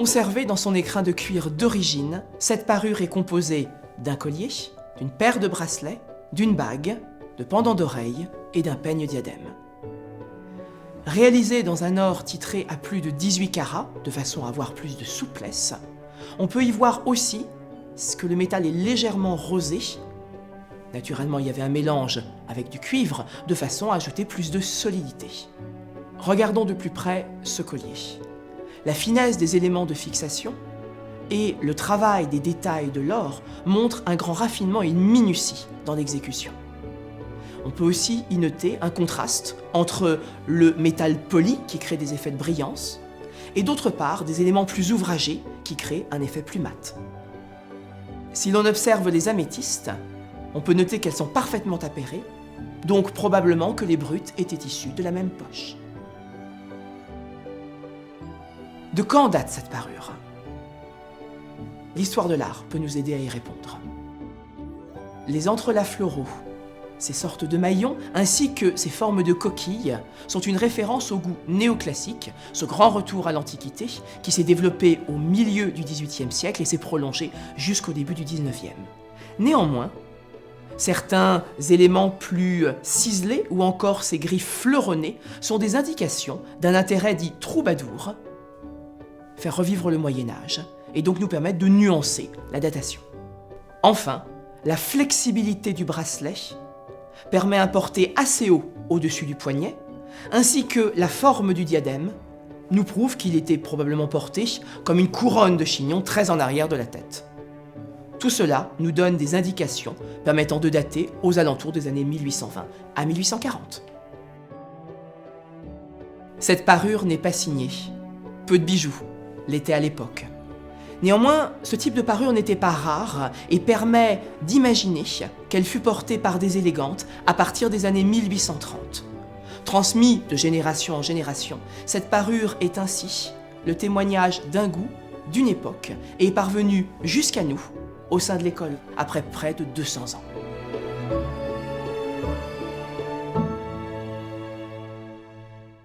Conservée dans son écrin de cuir d'origine, cette parure est composée d'un collier, d'une paire de bracelets, d'une bague, de pendants d'oreilles et d'un peigne-diadème. Réalisée dans un or titré à plus de 18 carats, de façon à avoir plus de souplesse, on peut y voir aussi que le métal est légèrement rosé. Naturellement, il y avait un mélange avec du cuivre, de façon à ajouter plus de solidité. Regardons de plus près ce collier. La finesse des éléments de fixation et le travail des détails de l'or montrent un grand raffinement et une minutie dans l'exécution. On peut aussi y noter un contraste entre le métal poli qui crée des effets de brillance et d'autre part des éléments plus ouvragés qui créent un effet plus mat. Si l'on observe les améthystes, on peut noter qu'elles sont parfaitement appairées, donc probablement que les brutes étaient issues de la même poche. De quand date cette parure? L'histoire de l'art peut nous aider à y répondre. Les entrelacs floraux, ces sortes de maillons, ainsi que ces formes de coquilles, sont une référence au goût néoclassique, ce grand retour à l'Antiquité qui s'est développé au milieu du XVIIIe siècle et s'est prolongé jusqu'au début du XIXe. Néanmoins, certains éléments plus ciselés ou encore ces griffes fleuronnées sont des indications d'un intérêt dit troubadour, faire revivre le Moyen-Âge et donc nous permettre de nuancer la datation. Enfin, la flexibilité du bracelet permet un porté assez haut au-dessus du poignet, ainsi que la forme du diadème nous prouve qu'il était probablement porté comme une couronne de chignon très en arrière de la tête. Tout cela nous donne des indications permettant de dater aux alentours des années 1820 à 1840. Cette parure n'est pas signée. Peu de bijoux l'étaient à l'époque. Néanmoins, ce type de parure n'était pas rare et permet d'imaginer qu'elle fut portée par des élégantes à partir des années 1830. Transmise de génération en génération, cette parure est ainsi le témoignage d'un goût, d'une époque, et est parvenue jusqu'à nous, au sein de l'école, après près de 200 ans.